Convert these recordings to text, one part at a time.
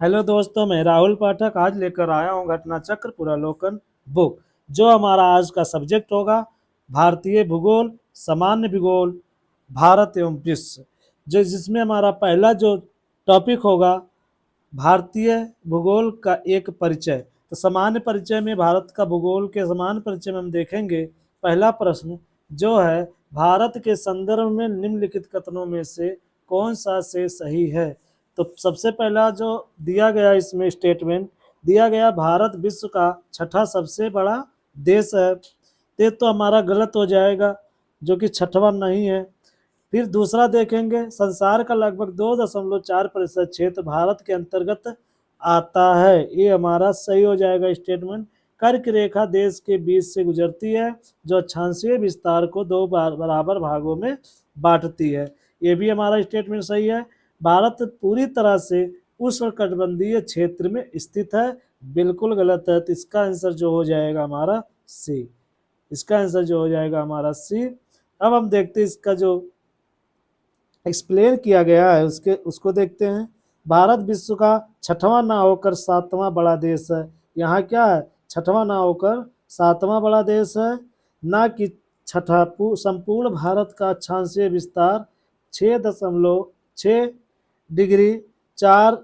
Hello दोस्तों, मैं राहुल पाठक आज लेकर आया हूँ घटना चक्र पुरालोकन बुक। जो हमारा आज का सब्जेक्ट होगा भारतीय भूगोल, सामान्य भूगोल, भारत एवं विश्व। जो जिसमें हमारा पहला जो टॉपिक होगा भारतीय भूगोल का एक परिचय। तो सामान्य परिचय में भारत का भूगोल के सामान्य परिचय में हम देखेंगे पहला प्रश्न जो है भारत के संदर्भ में निम्नलिखित कथनों में से कौन सा से सही है। तो सबसे पहला जो दिया गया इसमें स्टेटमेंट दिया गया भारत विश्व का छठा सबसे बड़ा देश है। ये तो हमारा गलत हो जाएगा, जो कि छठवां नहीं है। फिर दूसरा देखेंगे संसार का लगभग 2.4% क्षेत्र भारत के अंतर्गत आता है। ये हमारा सही हो जाएगा स्टेटमेंट। कर्क रेखा देश के बीच से गुजरती है जो अक्षांशीय विस्तार को दो बराबर भागों में बांटती है। ये भी हमारा स्टेटमेंट सही है। भारत पूरी तरह से उष्णकटिबंधीय क्षेत्र में स्थित है, बिल्कुल गलत है। तो इसका आंसर जो हो जाएगा हमारा सी। इसका आंसर जो हो जाएगा हमारा सी। अब हम देखते हैं इसका जो एक्सप्लेन किया गया है उसको देखते हैं। भारत विश्व का छठवां ना होकर सातवां बड़ा देश है। यहाँ क्या है, छठवां ना होकर सातवां बड़ा देश है, ना कि छठा। संपूर्ण भारत का अक्षांशीय विस्तार 6.6 डिग्री 4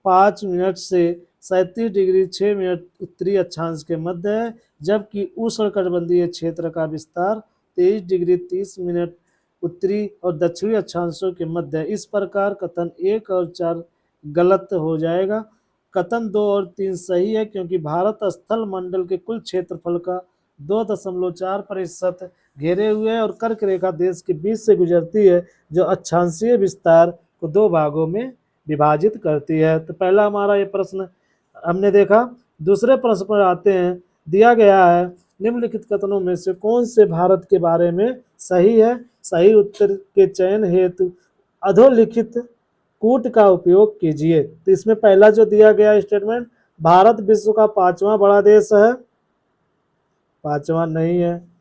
5 मिनट से 37 डिग्री 6 मिनट उत्तरी अक्षांश के मध्य है, जबकि उष्णकटिबंधीय क्षेत्र का विस्तार 23 डिग्री 30 मिनट उत्तरी और दक्षिणी अक्षांशों के मध्य है। इस प्रकार कथन 1 और 4 गलत हो जाएगा। कथन 2 और 3 सही है, क्योंकि भारत स्थल मंडल के कुल क्षेत्रफल का 2.4% घेरे हुए है और कर्क रेखा देश के बीच से गुजरती है जो अक्षांशीय विस्तार को दो भागों में विभाजित करती है। तो पहला हमारा ये प्रश्न हमने देखा। दूसरे प्रश्न पर आते हैं। दिया गया है निम्नलिखित कथनों में से कौन से भारत के बारे में सही है। सही उत्तर के चयन हेतु अधोलिखित कूट का उपयोग कीजिए। तो इसमें पहला जो दिया गया स्टेटमेंट भारत विश्व का पांचवा बड़ा देश है, पांचवा नहीं है।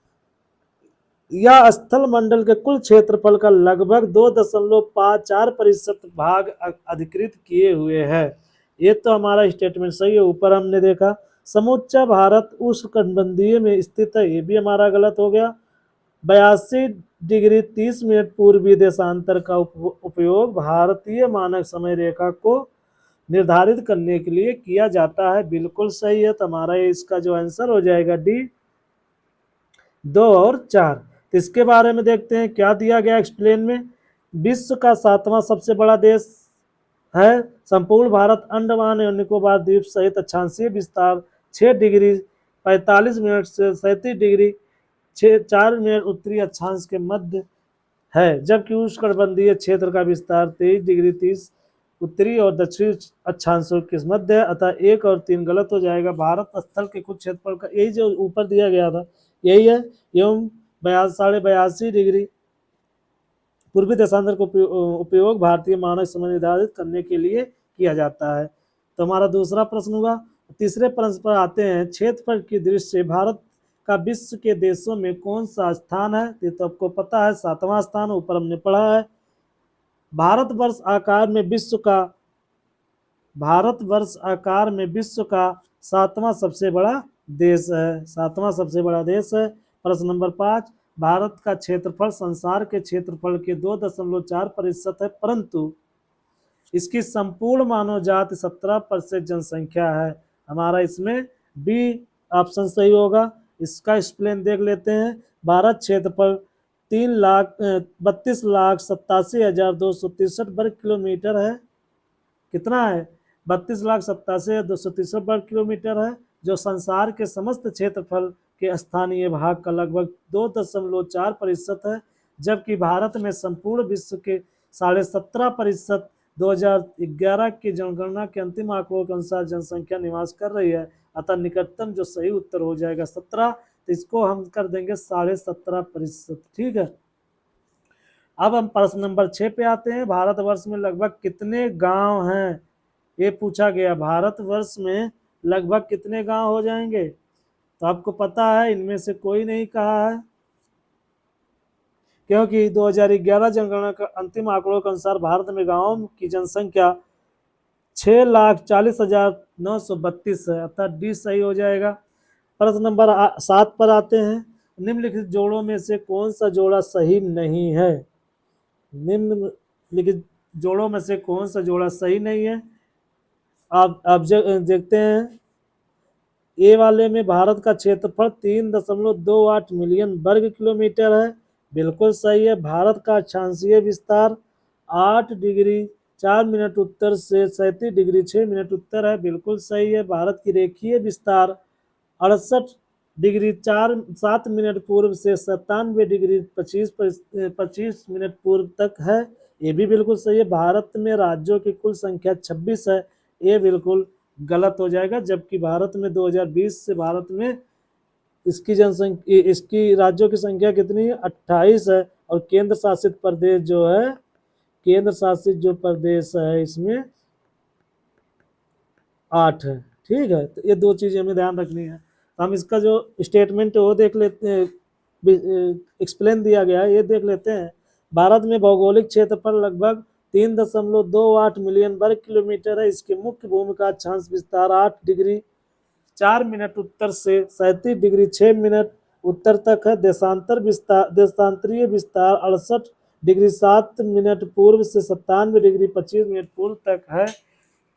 यह स्थल मंडल के कुल क्षेत्रफल का लगभग 2.4% भाग अधिकृत किए हुए है। ये तो हमारा स्टेटमेंट सही है। ऊपर हमने देखा समूचा भारत उष्णकटिबंधीय में स्थित है, ये भी हमारा गलत हो गया। 82 डिग्री 30 मिनट पूर्वी देशांतर का उपयोग भारतीय मानक समय रेखा को निर्धारित करने के लिए किया जाता है, बिल्कुल सही है। तो हमारा इसका जो आंसर हो जाएगा डी 2 और 4। तो इसके बारे में देखते हैं क्या दिया गया एक्सप्लेन में। विश्व का सातवां सबसे बड़ा देश है। संपूर्ण भारत अंडमान एवं निकोबार द्वीप सहित अक्षांशीय विस्तार 6 डिग्री 45 मिनट से 37 डिग्री 4 मिनट उत्तरी अक्षांश के मध्य है, जबकि उष्णकटिबंधीय क्षेत्र का विस्तार 23 डिग्री 30 उत्तरी और दक्षिणी अक्षांशों के मध्य है। अतः 1 और 3 गलत हो जाएगा। भारत स्थल के कुछ क्षेत्रफल का यही जो ऊपर दिया गया था यही है। एवं 82.5 डिग्री पूर्वी देशांतर का उपयोग भारतीय मानक समय निर्धारित करने के लिए किया जाता है। तो हमारा दूसरा प्रश्न हुआ। तीसरे प्रश्न पर आते हैं। क्षेत्रफल की दृष्टि से भारत का विश्व के देशों में कौन सा स्थान है। ये तो आपको पता है, सातवां स्थान ऊपर हमने पढ़ा है। भारतवर्ष आकार में विश्व का सातवां सबसे बड़ा देश है, सातवां सबसे बड़ा देश है। प्रश्न नंबर 5 भारत का क्षेत्रफल संसार के क्षेत्रफल के 2.4% है, परंतु इसकी संपूर्ण मानव जाति 17% जनसंख्या है। हमारा इसमें बी ऑप्शन सही होगा। इसका एक्सप्लेन देख लेते हैं। भारत क्षेत्रफल 32,87,263 वर्ग किलोमीटर है। कितना है, 32,87,263 वर्ग किलोमीटर है, जो संसार के समस्त क्षेत्रफल के स्थानीय भाग का लगभग 2.4% है, जबकि भारत में संपूर्ण विश्व के 17.5% 2011 की जनगणना के अंतिम आंकड़ों के अनुसार जनसंख्या निवास कर रही है। अतः निकटतम जो सही उत्तर हो जाएगा 17, तो इसको हम कर देंगे 17.5%। ठीक है। अब हम प्रश्न नंबर 6 पे आते हैं। भारतवर्ष में लगभग कितने गांव हैं, ये पूछा गया। भारतवर्ष में लगभग कितने गांव हो जाएंगे। तो आपको पता है इनमें से कोई नहीं कहा है, क्योंकि 2011 जनगणना का अंतिम आंकड़ों के अनुसार भारत में गांवों की जनसंख्या 6,40,932 है, अर्थात डी सही हो जाएगा। प्रश्न नंबर 7 पर आते हैं। निम्नलिखित जोड़ों में से कौन सा जोड़ा सही नहीं है? निम्नलिखित जोड़ों में से कौन सा जोड़ा सही नहीं है? आप देखते हैं, ए वाले में भारत का क्षेत्रफल 3.28 मिलियन वर्ग किलोमीटर है, बिल्कुल सही है। भारत का अक्षांशीय विस्तार 8 डिग्री 4 मिनट उत्तर से 37 डिग्री 6 मिनट उत्तर है, बिल्कुल सही है। भारत की रेखीय विस्तार 68 डिग्री 7 मिनट पूर्व से 97 डिग्री 25 मिनट पूर्व तक है, ये भी बिल्कुल सही है। भारत में राज्यों की कुल संख्या 26 है, ये बिल्कुल गलत हो जाएगा। जबकि भारत में 2020 से भारत में इसकी राज्यों की संख्या कितनी है? 28 है। और केंद्र शासित प्रदेश जो है, केंद्र शासित जो प्रदेश है इसमें 8 है। ठीक है, तो ये दो चीजें हमें ध्यान रखनी है। तो हम इसका जो स्टेटमेंट है वो देख लेते हैं, एक्सप्लेन दिया गया है, ये देख लेते हैं। भारत में भौगोलिक क्षेत्रफल लगभग 3.28 मिलियन वर्ग किलोमीटर है। इसके मुख्य भूमि का अक्षांश विस्तार 8 डिग्री 4 मिनट उत्तर से 37 डिग्री 6 मिनट उत्तर तक है। देशांतरीय विस्तार 68 डिग्री 7 मिनट पूर्व से 97 डिग्री 25 मिनट पूर्व तक है।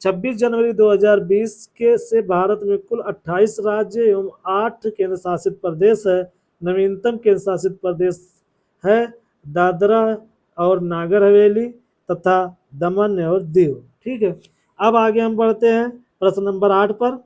26 जनवरी 2020 के से भारत में कुल 28 राज्य एवं 8 केंद्र शासित प्रदेश है। नवीनतम केंद्र शासित प्रदेश है दादरा और नागर हवेली तथा दमन और दीव। ठीक है, अब आगे हम बढ़ते हैं प्रश्न नंबर 8 पर।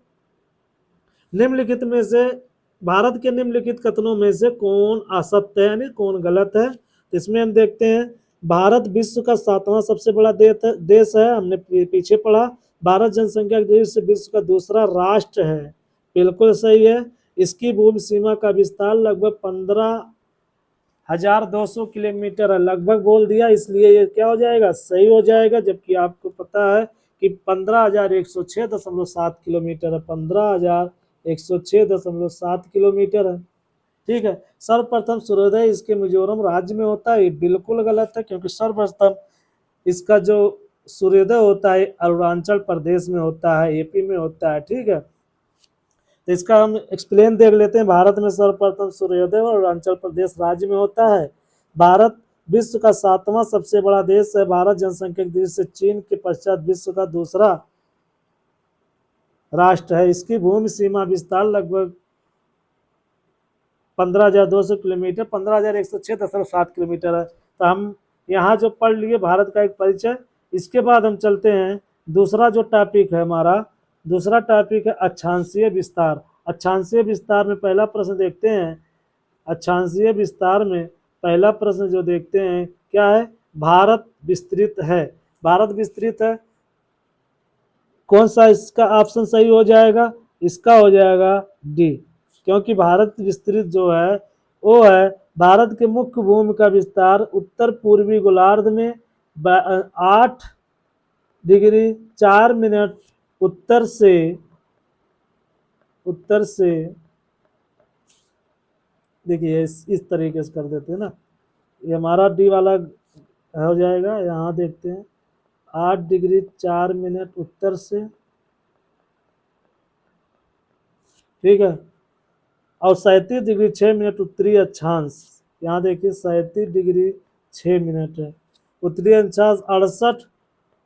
निम्नलिखित में से भारत के निम्नलिखित कथनों में से कौन असत्य है, यानी कौन गलत है? इसमें हम देखते हैं, भारत विश्व का 7वां सबसे बड़ा देश है, हमने पीछे पढ़ा। भारत जनसंख्या की दृष्टि से विश्व का दूसरा राष्ट्र है, बिल्कुल सही है। इसकी भूमि सीमा का विस्तार लगभग 15,200 किलोमीटर है, लगभग बोल दिया, इसलिए ये क्या हो जाएगा? सही हो जाएगा। जबकि आपको पता है कि 15,106.7 किलोमीटर है, 15,106.7 किलोमीटर है। ठीक है, सर्वप्रथम सूर्योदय इसके मिजोरम राज्य में होता है, ये बिल्कुल गलत है, क्योंकि सर्वप्रथम इसका जो सूर्योदय होता है अरुणाचल प्रदेश में होता है, एपी में होता है। ठीक है, तो इसका हम एक्सप्लेन देख लेते हैं। भारत में सर्वप्रथम सूर्योदय अरुणाचल प्रदेश राज्य में होता है। भारत विश्व का 7वां सबसे बड़ा देश है। भारत जनसंख्या की दृष्टि से चीन के पश्चात विश्व का दूसरा राष्ट्र है। इसकी भूमि सीमा विस्तार लगभग 15,200 किलोमीटर 15,106.7 किलोमीटर है। तो हम यहाँ जो पढ़ लिए भारत का एक परिचय। इसके बाद हम चलते हैं, दूसरा जो टॉपिक है हमारा, दूसरा टॉपिक है अक्षांशीय विस्तार। अक्षांशीय विस्तार में पहला प्रश्न देखते हैं। अक्षांशीय विस्तार में पहला प्रश्न जो देखते हैं क्या है? भारत विस्तृत है। भारत विस्तृत है, कौन सा इसका ऑप्शन सही हो जाएगा? इसका हो जाएगा डी, क्योंकि भारत विस्तृत जो है वो है भारत के मुख्य भूमि का विस्तार उत्तर पूर्वी गोलार्ध में 8 डिग्री 4 मिनट उत्तर से देखिए इस तरीके से कर देते हैं ना, ये हमारा डी वाला हो जाएगा। यहाँ देखते हैं 8 डिग्री 4 मिनट उत्तर से, ठीक है, और 37 डिग्री 6 मिनट उत्तरी अक्षांश। यहाँ देखिए 37 डिग्री 6 मिनट है, उत्तरी अक्षांश 68,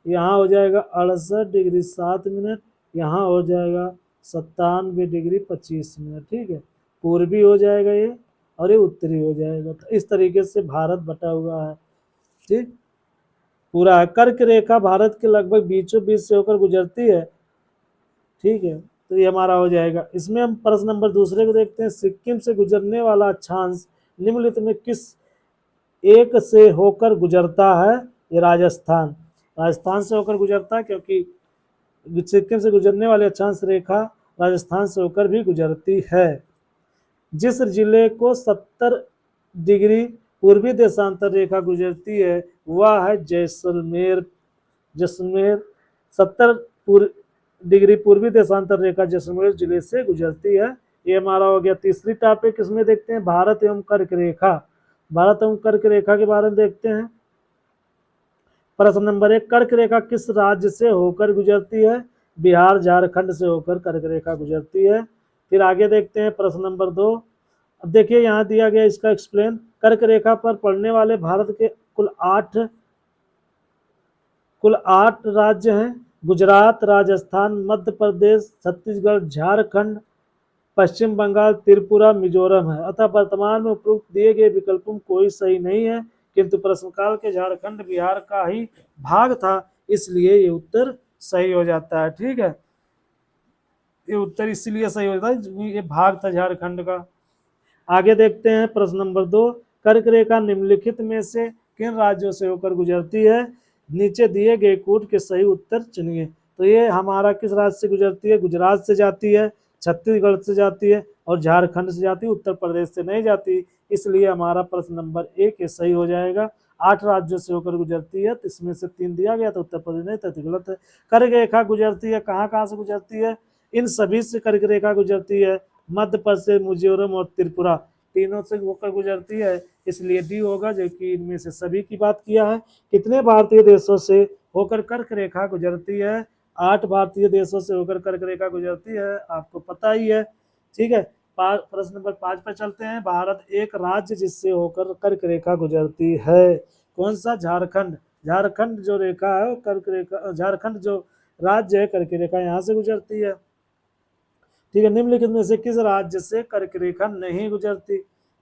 यहाँ हो जाएगा 68 डिग्री 7 मिनट, यहाँ हो जाएगा 97 डिग्री 25 मिनट। ठीक है, पूर्वी हो जाएगा ये और ये उत्तरी हो जाएगा। तो इस तरीके से भारत बटा हुआ है। ठीक, पूरा कर्क रेखा भारत के लगभग बीचों बीच से होकर गुजरती है। ठीक है, तो ये हमारा हो जाएगा। इसमें हम प्रश्न नंबर दूसरे को देखते हैं। सिक्किम से गुजरने वाला अक्षांश निम्नलिखित में किस एक से होकर गुजरता है? ये राजस्थान, राजस्थान से होकर गुजरता है, क्योंकि सिक्किम से गुजरने वाली अक्षांश रेखा राजस्थान से होकर भी गुजरती है। जिस जिले को 70 डिग्री पूर्वी देशांतर रेखा गुजरती है वह है जैसलमेर। जैसलमेर 70 डिग्री पूर्वी देशांतर रेखा जैसलमेर जिले से गुजरती है। ये हमारा हो गया तीसरी टॉपिक। इसमें देखते हैं भारत एवं कर्क रेखा। भारत एवं कर्क रेखा के बारे में देखते हैं। प्रश्न नंबर 1, कर्क रेखा किस राज्य से होकर गुजरती है? बिहार झारखंड से होकर कर्क रेखा गुजरती है। फिर आगे देखते हैं प्रश्न नंबर 2। अब देखिए यहाँ दिया गया इसका एक्सप्लेन। कर्क रेखा पर पड़ने वाले भारत के कुल आठ राज्य हैं। गुजरात, राजस्थान, मध्य प्रदेश, छत्तीसगढ़, झारखंड, पश्चिम बंगाल, त्रिपुरा, मिजोरम है। अतः वर्तमान में उपरोक्त दिए गए विकल्पों में कोई सही नहीं है, किंतु प्रश्नकाल के झारखंड बिहार का ही भाग था, इसलिए ये उत्तर सही हो जाता है। ठीक है, ये उत्तर इसलिए सही होता है, ये भाग था झारखंड का। आगे देखते हैं प्रश्न नंबर 2। कर्क रेखा निम्नलिखित में से किन राज्यों से होकर गुजरती है? नीचे दिए गए कोड के सही उत्तर चुनिए। तो ये हमारा किस राज्य से गुजरती है? गुजरात से जाती है, छत्तीसगढ़ से जाती है और झारखंड से जाती है, उत्तर प्रदेश से नहीं जाती। इसलिए हमारा प्रश्न नंबर 1 ये सही हो जाएगा। 8 राज्यों से होकर गुजरती है, तो इसमें से 3 दिया गया तो उत्तर प्रदेश नहीं था, तो गलत है। कर्क रेखा गुजरती है, कहाँ कहाँ से गुजरती है? इन सभी से कर्क रेखा गुजरती है। मध्य प्रदेश, मिजोरम और त्रिपुरा तीनों से होकर गुजरती है, इसलिए डी होगा, जो कि इनमें से सभी की बात किया है। कितने भारतीय देशों से होकर कर्क रेखा गुजरती है? 8 भारतीय देशों से होकर कर्क रेखा गुजरती है, आपको पता ही है। ठीक है, प्रश्न नंबर 5 पर चलते हैं। भारत एक राज्य जिससे होकर कर्क रेखा गुजरती है, कौन सा? झारखंड। झारखंड जो रेखा है कर्क रेखा, झारखंड जो राज्य है कर्क रेखा यहाँ से गुजरती है। ठीक है, निम्नलिखित में से किस राज्य से कर्क रेखा नहीं गुजरती?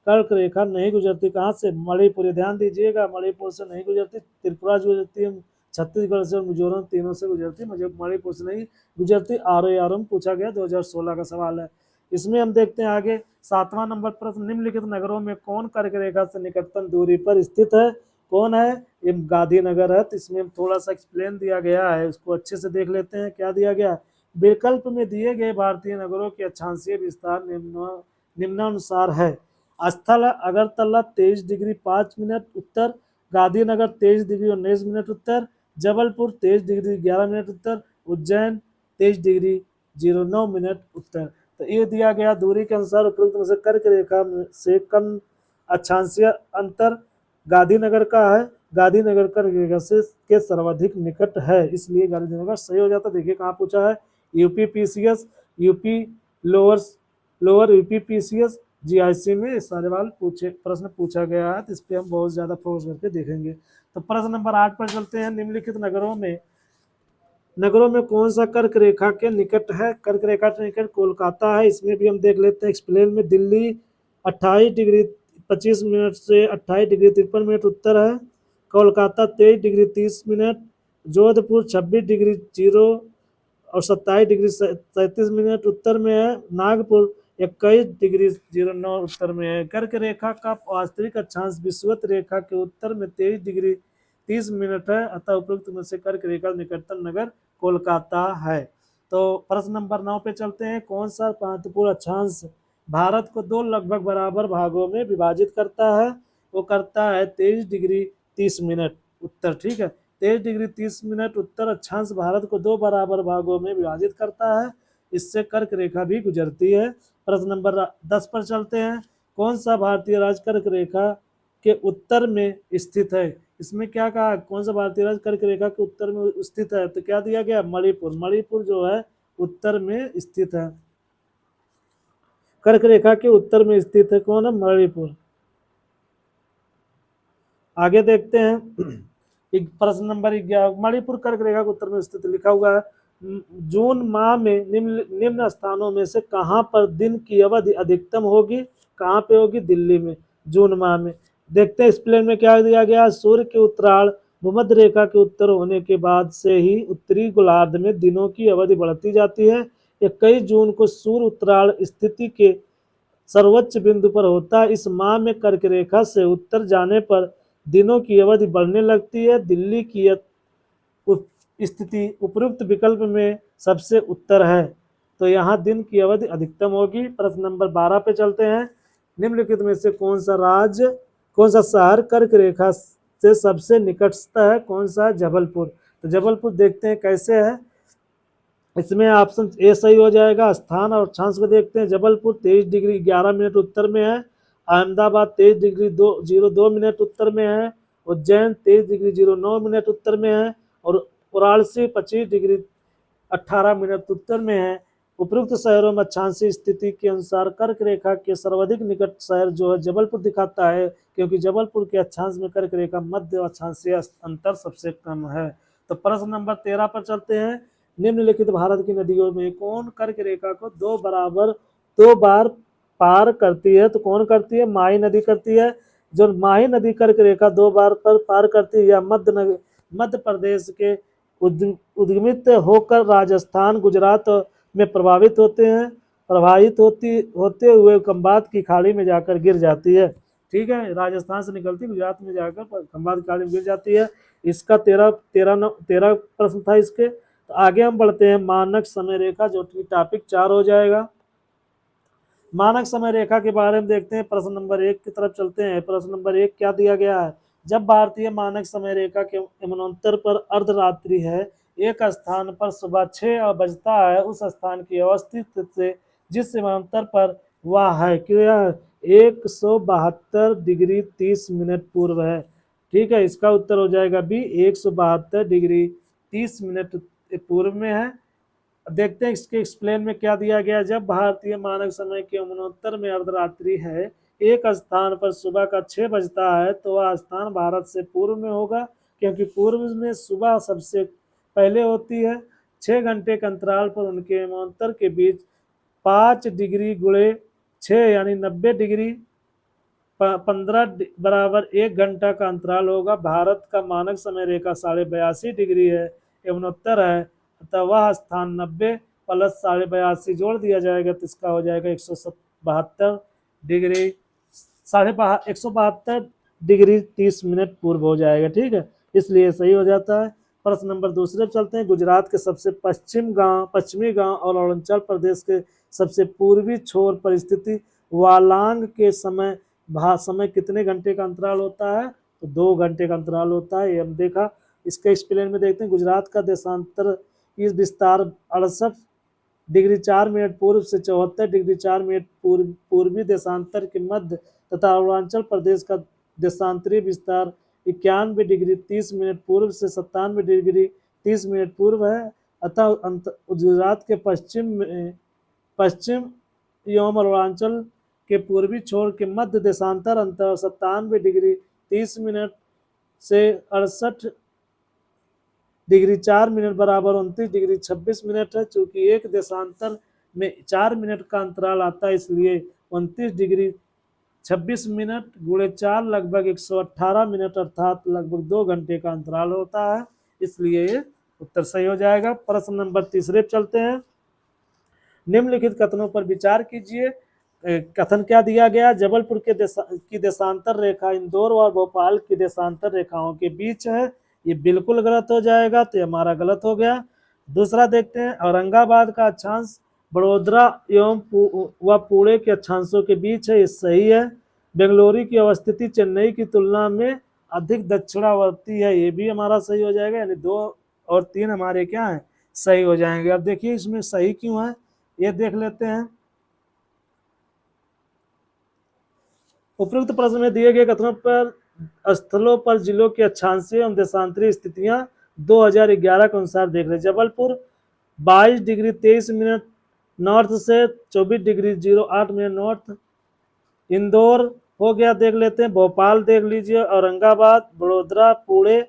कर्क रेखा नहीं गुजरती कहाँ से? मणिपुर। ध्यान दीजिएगा, मणिपुर से नहीं गुजरती, त्रिपुरा से गुजरती है, छत्तीसगढ़ से और मिजोरम तीनों से गुजरती, मुझे मणिपुर से नहीं गुजरती। आर में पूछा गया, 2016 का सवाल है। इसमें हम देखते हैं आगे 7वां नंबर प्रश्न। निम्नलिखित नगरों में कौन कर्क रेखा से निकटतम दूरी पर स्थित है? कौन है? ये गांधीनगर है। तो इसमें थोड़ा सा एक्सप्लेन दिया गया है, उसको अच्छे से देख लेते हैं। क्या दिया गया? विकल्प में दिए गए भारतीय नगरों के अक्षांशीय विस्तार निम्नानुसार है। स्थल अगरतला 23 डिग्री 5 मिनट उत्तर, गांधीनगर 23 डिग्री 19 मिनट उत्तर, जबलपुर 23 डिग्री 11 मिनट उत्तर, उज्जैन 23 डिग्री 09 मिनट उत्तर। तो ये दिया गया दूरी के अनुसार उपरोक्त में से कर्क रेखा से कम अक्षांशीय अंतर गांधीनगर का है। गांधीनगर कर्क रेखा से के सर्वाधिक निकट है, इसलिए गांधीनगर सही हो जाता। देखिए कहाँ पूछा है? UP PCS, UP lower UP PCS, GIC में सारे प्रश्न पूछा गया है, तो इस पर हम बहुत ज्यादा फोकस करके देखेंगे। तो प्रश्न नंबर 8 पर चलते हैं। निम्नलिखित नगरों में कौन सा कर्क रेखा के निकट है? कर्क रेखा के निकट कोलकाता है। इसमें भी हम देख लेते हैं एक्सप्लेन में। दिल्ली 28 डिग्री 25 मिनट से 28 डिग्री 53 मिनट उत्तर है, Kolkata 23 degree 30 minute, Jodhpur 26 degree 0 और 27 डिग्री 37 मिनट उत्तर में है, नागपुर 21 डिग्री 09 उत्तर में है। कर्क रेखा का वास्तविक अक्षांश विषुवत रेखा के उत्तर में 23 डिग्री 30 मिनट है, अतः उपयुक्त में से कर्क रेखा निकटतम नगर कोलकाता है। तो प्रश्न नंबर 9 पे चलते हैं। कौन सा महत्वपूर्ण अक्षांश भारत को 2 लगभग बराबर भागों में विभाजित करता है? वो करता है 23 डिग्री 30 मिनट उत्तर। ठीक है, 23 डिग्री 30 मिनट उत्तर अक्षांश भारत को 2 बराबर भागों में विभाजित करता है, इससे कर्क रेखा भी गुजरती है। प्रश्न नंबर 10 पर चलते हैं। कौन सा भारतीय राज्य कर्क रेखा के उत्तर में स्थित है? इसमें क्या कहा? कौन सा भारतीय राज्य कर्क रेखा के उत्तर में स्थित है? तो क्या दिया गया? मणिपुर। मणिपुर जो है उत्तर में स्थित है, कर्क रेखा के उत्तर में स्थित है। कौन है? मणिपुर। आगे देखते हैं प्रश्न नंबर 11। मणिपुर कर्क रेखा के उत्तर में स्थित लिखा हुआ है। जून माह में निम्न स्थानों में से कहां पर दिन की अवधि अधिकतम होगी? कहां पे होगी? दिल्ली में, जून माह में। देखते हैं एक्सप्लेन में क्या दिया गया। सूर्य के उत्तरायण भूमध्य रेखा के उत्तर होने के बाद से ही उत्तरी गोलार्ध में दिनों की अवधि बढ़ती जाती है। 21 जून को सूर्य उत्तरायण स्थिति के सर्वोच्च बिंदु पर होता है। इस माह में कर्क रेखा से उत्तर जाने पर दिनों की अवधि बढ़ने लगती है। दिल्ली की स्थिति उपयुक्त विकल्प में सबसे उत्तर है, तो यहाँ दिन की अवधि अधिकतम होगी। प्रश्न नंबर 12 पे चलते हैं। निम्नलिखित में से कौन सा शहर कर्क रेखा से सबसे निकटस्थ है? कौन सा? जबलपुर। तो जबलपुर देखते हैं कैसे है। इसमें ऑप्शन ए सही हो जाएगा। स्थान और अक्षांश को देखते हैं। जबलपुर 23 डिग्री 11 मिनट उत्तर में है, अहमदाबाद 23 डिग्री 02 मिनट उत्तर में है, उज्जैन 23 डिग्री 09 मिनट उत्तर में है और वाराणसी 25 डिग्री 18 मिनट उत्तर में है। उपरोक्त शहरों में अक्षांशीय स्थिति के अनुसार कर्क रेखा के सर्वाधिक निकट शहर जो है जबलपुर दिखाता है, क्योंकि जबलपुर के अक्षांश में कर्क रेखा मध्य अक्षांशीय अंतर सबसे कम है। तो प्रश्न नंबर 13 पर चलते हैं। निम्नलिखित भारत की नदियों में कौन कर्क रेखा को दो बार पार करती है? तो कौन करती है? माही नदी करती है। जो माही नदी कर्क रेखा 2 बार पर पार करती है, या मध्य प्रदेश के उद्गमित होकर राजस्थान गुजरात में प्रवाहित होते हुए खंबात की खाड़ी में जाकर गिर जाती है। ठीक है, राजस्थान से निकलती गुजरात में जाकर खंबात की खाड़ी में गिर जाती है। इसका 13 प्रश्न था इसके। तो आगे हम बढ़ते हैं मानक समय रेखा, जो कि टॉपिक 4 हो जाएगा। मानक समय रेखा के बारे में देखते हैं। प्रश्न नंबर 1 की तरफ चलते हैं। प्रश्न नंबर 1 क्या दिया गया है? जब भारतीय मानक समय रेखा के समानांतर पर अर्धरात्रि है, एक स्थान पर सुबह 6 बजता है, उस स्थान की अवस्थित से जिस समानांतर पर वह है क्या? 172 डिग्री 30 मिनट पूर्व है। ठीक है, इसका उत्तर हो जाएगा बी, 172 डिग्री 30 मिनट पूर्व में है। देखते हैं इसके एक्सप्लेन में क्या दिया गया। जब भारतीय मानक समय के समानांतर में अर्धरात्रि है, एक स्थान पर सुबह का 6 बजता है, तो वह स्थान भारत से पूर्व में होगा, क्योंकि पूर्व में सुबह सबसे पहले होती है। 6 घंटे के अंतराल पर उनके समानांतर के बीच 5 डिग्री गुणे 6 यानी 90 डिग्री 15 बराबर 1 घंटा का अंतराल होगा। भारत का मानक समय रेखा 82.5 डिग्री है एवं उत्तर है, अतः वह स्थान 90 प्लस 82.5 जोड़ दिया जाएगा, तो इसका हो जाएगा 172 डिग्री 172 डिग्री 30 मिनट पूर्व हो जाएगा। ठीक है, इसलिए सही हो जाता है। प्रश्न नंबर दूसरे चलते हैं। गुजरात के सबसे पश्चिमी गांव और अरुणाचल प्रदेश के सबसे पूर्वी छोर पर स्थिति वालांग के समय कितने घंटे का अंतराल होता है? तो 2 घंटे का अंतराल होता है, ये हम देखा। इसके एक्सप्लेन में देखते हैं। गुजरात का देशांतर इस विस्तार 68 डिग्री 4 मिनट पूर्व से 74 डिग्री 4 मिनट पूर्वी देशांतर के मध्य तथा अरुणाचल प्रदेश का देशांतरीय विस्तार 91 डिग्री 30 मिनट पूर्व से 97 डिग्री 30 मिनट पूर्व है। अतः गुजरात के पश्चिम एवं अरुणाचल के पूर्वी छोर के मध्य देशांतर अंतर 97 डिग्री 30 मिनट से 68 डिग्री 4 मिनट बराबर 29 डिग्री 26 मिनट है। चूंकि एक देशांतर में 4 मिनट का अंतराल आता है, इसलिए 29 डिग्री 26 मिनट गुणे 4 लगभग 118 मिनट अर्थात लगभग 2 घंटे का अंतराल होता है, इसलिए ये उत्तर सही हो जाएगा। प्रश्न नंबर तीसरे चलते हैं। निम्नलिखित कथनों पर विचार कीजिए। कथन क्या दिया गया? जबलपुर की देशांतर रेखा इंदौर और भोपाल की देशांतर रेखाओं के बीच है, ये बिल्कुल गलत हो जाएगा, तो ये हमारा गलत हो गया। दूसरा देखते हैं। औरंगाबाद का अक्षांश बड़ोदरा एवं पुणे के अक्षांशों के बीच है, ये सही है। बेंगलुरु की अवस्थिति चेन्नई की तुलना में अधिक दक्षिणावर्ती है, ये भी हमारा सही हो जाएगा। यानी 2 और 3 हमारे क्या है? सही हो जाएंगे। अब देखिए इसमें सही क्यों है, ये देख लेते हैं। उपरोक्त प्रश्न में दिए गए कथनों पर स्थलों पर जिलों की अक्षांशीय एवं देशांतरीय स्थितियां 2011 के अनुसार देख रहे। जबलपुर 22 डिग्री 23 मिनट नॉर्थ से 24 डिग्री 08 मिनट नॉर्थ। इंदौर हो गया, देख लेते हैं। भोपाल देख लीजिए, औरंगाबाद, बड़ोदरा, पुणे,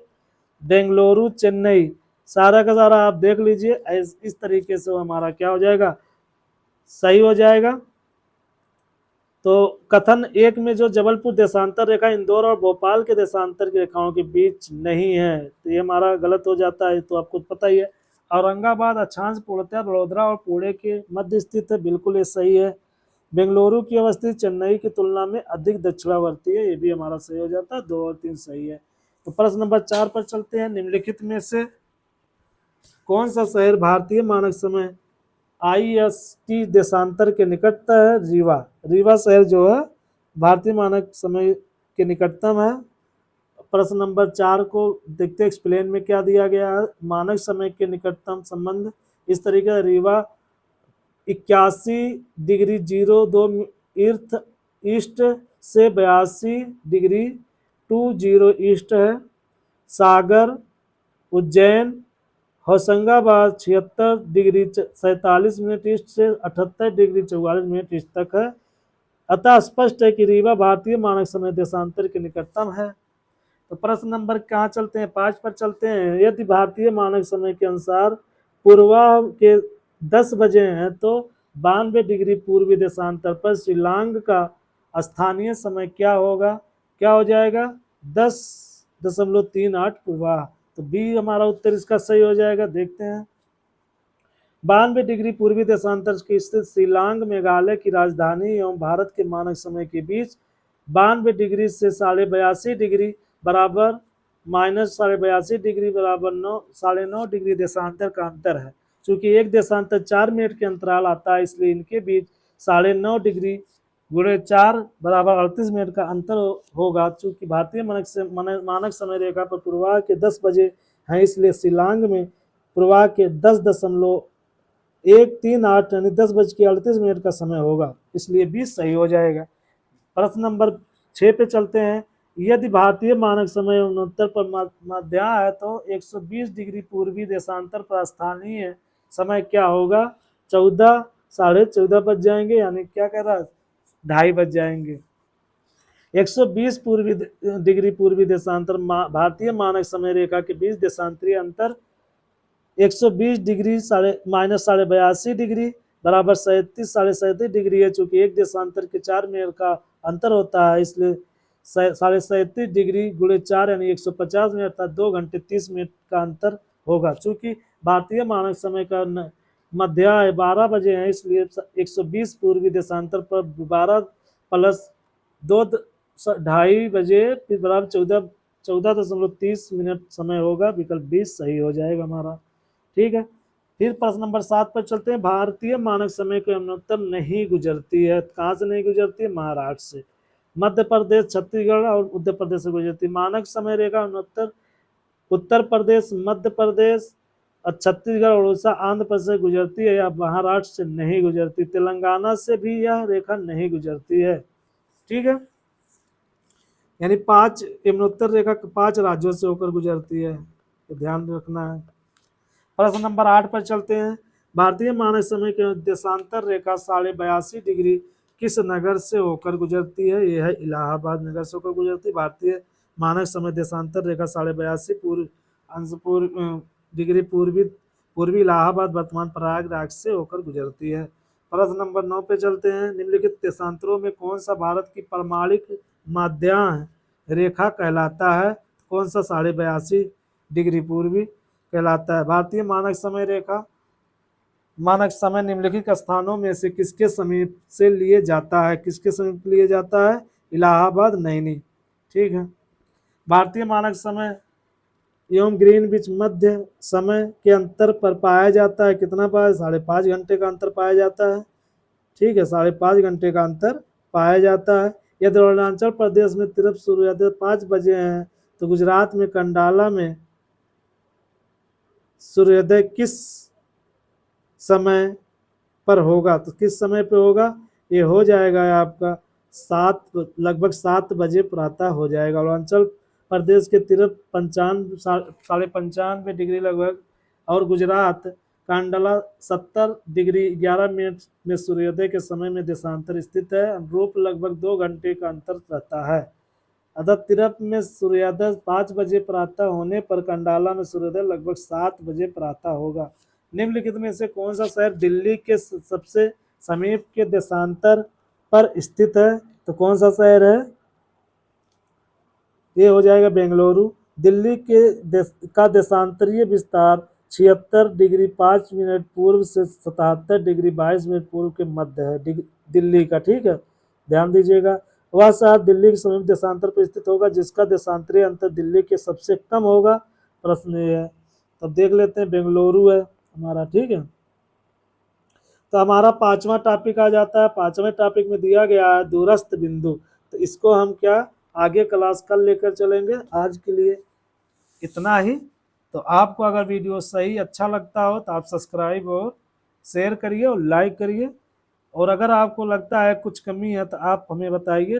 बेंगलुरु, चेन्नई, सारा का सारा आप देख लीजिए। इस तरीके से हमारा क्या हो जाएगा? सही हो जाएगा। तो कथन 1 में जो जबलपुर देशांतर रेखा इंदौर और भोपाल के देशांतर की रेखाओं के बीच नहीं है, तो ये हमारा गलत हो जाता है, तो आपको पता ही है। औरंगाबाद अक्षांश पूर्णतः बड़ोदरा और पुणे के मध्य स्थित है, बिल्कुल ये सही है। बेंगलुरु की अवस्थिति चेन्नई की तुलना में अधिक दक्षिणावर्ती है, ये भी हमारा सही हो जाता है। 2 और 3 सही है। तो प्रश्न नंबर 4 पर चलते हैं। निम्नलिखित में से कौन सा शहर भारतीय मानक समय IST देशांतर के निकटतम है? रीवा शहर जो है भारतीय मानक समय के निकटतम है। प्रश्न नंबर 4 को देखते हैं एक्सप्लेन में क्या दिया गया है। मानक समय के निकटतम संबंध इस तरीके से रीवा 81 डिग्री 02 ईस्ट से 82 डिग्री 20 ईस्ट है। Sagar, Ujjain, Hoshangabad 76 degree 47 minute east से 78 डिग्री 44 मिनट ईस्ट तक है। अतः स्पष्ट है कि रीवा भारतीय मानक समय देशांतर के निकटतम है। तो प्रश्न नंबर कहाँ चलते हैं, 5 पर चलते हैं। यदि भारतीय मानक समय के अनुसार पूर्वा के 10 बजे हैं तो 92 डिग्री पूर्वी देशांतर पर शिलांग का स्थानीय समय क्या होगा, क्या हो जाएगा 10.38 पूर्वा। तो बी हमारा उत्तर इसका सही हो जाएगा। देखते हैं 92 डिग्री पूर्वी देशांतर की स्थित शिलांग मेघालय की राजधानी एवं भारत के मानक समय के बीच 92 डिग्री से 82.5 डिग्री बराबर -82.5 डिग्री बराबर 9.5 डिग्री देशांतर का अंतर है। चूंकि एक देशांतर 4 मिनट के अंतराल आता है, इसलिए इनके बीच 9.5 डिग्री गुणे 4 बराबर 38 मिनट का अंतर होगा। चूंकि भारतीय मानक समय रेखा पर पूर्वा के 10 बजे हैं, इसलिए शिलांग में पूर्वा के 10.138 यानी 10:38 का समय होगा, इसलिए 20 सही हो जाएगा। प्रश्न नंबर 6 पे चलते हैं। यदि भारतीय मानक समय उत्तर पर मध्या है तो 120 डिग्री पूर्वी देशांतर पर स्थानीय समय क्या होगा, 14 साढ़े 14 बज जाएंगे, यानी क्या कह रहा है 2:30 बज जाएंगे। 120 डिग्री पूर्वी देशांतर भारतीय मानक समय रेखा के बीच देशांतरीय अंतर 120 डिग्री -82 डिग्री बराबर 37 डिग्री है। चूंकि एक देशांतर के 4 मिनट का अंतर होता है, इसलिए 37 डिग्री गुणे 4 यानी 150 मिनट अर्थात 2 घंटे 30 मिनट का अंतर होगा। चूंकि भारतीय मानक समय का मध्या 12 बजे है, इसलिए 120 पूर्वी देशांतर पर 12 प्लस 2 2:30 बजे फिर बराबर 14.30 मिनट समय होगा। विकल्प 20 सही हो जाएगा हमारा। ठीक है, फिर प्रश्न नंबर 7 पर चलते हैं। भारतीय मानक समय के यमुनोत्तर नहीं गुजरती है, कहाँ से नहीं गुजरती है, महाराष्ट्र से। मध्य प्रदेश, छत्तीसगढ़ और उत्तर प्रदेश से गुजरती। मानक समय रेखा यमुनोत्तर उत्तर प्रदेश, मध्य प्रदेश और छत्तीसगढ़, उड़ीसा, आंध्र प्रदेश से गुजरती है या महाराष्ट्र से नहीं गुजरती। तेलंगाना से भी यह रेखा नहीं गुजरती है। ठीक है, यानी 5 यमुनोत्तर रेखा 5 राज्यों से होकर गुजरती है, ध्यान रखना है। प्रश्न नंबर 8 पर चलते हैं। भारतीय मानक समय के देशांतर रेखा 82.5 डिग्री किस नगर से होकर गुजरती है, यह है इलाहाबाद नगर से होकर गुजरती है। भारतीय मानक समय देशांतर रेखा 82.5 डिग्री पूर्वी इलाहाबाद वर्तमान प्रयागराज से होकर गुजरती है। प्रश्न नंबर 9 पे चलते हैं। निम्नलिखित देशांतरों में कौन सा भारत की प्रमाणिक मध्याह्न रेखा कहलाता है, कौन सा 82.5 डिग्री पूर्वी कहलाता है। भारतीय मानक समय रेखा मानक समय निम्नलिखित स्थानों में से किसके समीप से लिए जाता है, किसके समीप लिए जाता है, इलाहाबाद, नैनी। ठीक है, भारतीय मानक समय एवं ग्रीनविच मध्य समय के अंतर पर पाया जाता है, कितना पाया, 5.5 घंटे का अंतर पाया जाता है। ठीक है, 5.5 घंटे का अंतर पाया जाता है। यदि अरुणाचल प्रदेश में तिरप सूर्योदय 5 बजे हैं तो गुजरात में कंडाला में सूर्योदय किस समय पर होगा, तो किस समय पे होगा, ये हो जाएगा आपका लगभग 7 बजे प्रातः हो जाएगा। अरुणाचल प्रदेश के तिरप 95 डिग्री लगभग और गुजरात कांडला 70 डिग्री 11 मिनट में सूर्योदय के समय में देशांतर स्थित है। अनुरूप लगभग 2 घंटे का अंतर रहता है। अतः तिरप में सूर्योदय 5 बजे प्रातः होने पर कंडाला में सूर्योदय लगभग 7 बजे प्रातः होगा। निम्नलिखित में से कौन सा शहर दिल्ली के सबसे समीप के देशांतर पर स्थित है, तो कौन सा शहर है, ये हो जाएगा बेंगलुरु। दिल्ली का देशांतरीय विस्तार 76 डिग्री 5 मिनट पूर्व से 77 डिग्री 22 मिनट पूर्व के मध्य है दिल्ली का। ठीक है, ध्यान दीजिएगा। वह शहर दिल्ली के समीप देशांतर पर स्थित होगा जिसका देशांतरीय अंतर दिल्ली के सबसे कम होगा। प्रश्न ये है, तब देख लेते हैं, बेंगलुरु है हमारा। ठीक है, तो हमारा 5वां टॉपिक आ जाता है। 5वें टॉपिक में दिया गया है दूरस्थ बिंदु, तो इसको हम क्या आगे क्लास कल लेकर चलेंगे। आज के लिए इतना ही। तो आपको अगर वीडियो सही अच्छा लगता हो तो आप सब्सक्राइब और शेयर करिए और लाइक करिए, और अगर आपको लगता है कुछ कमी है तो आप हमें बताइए।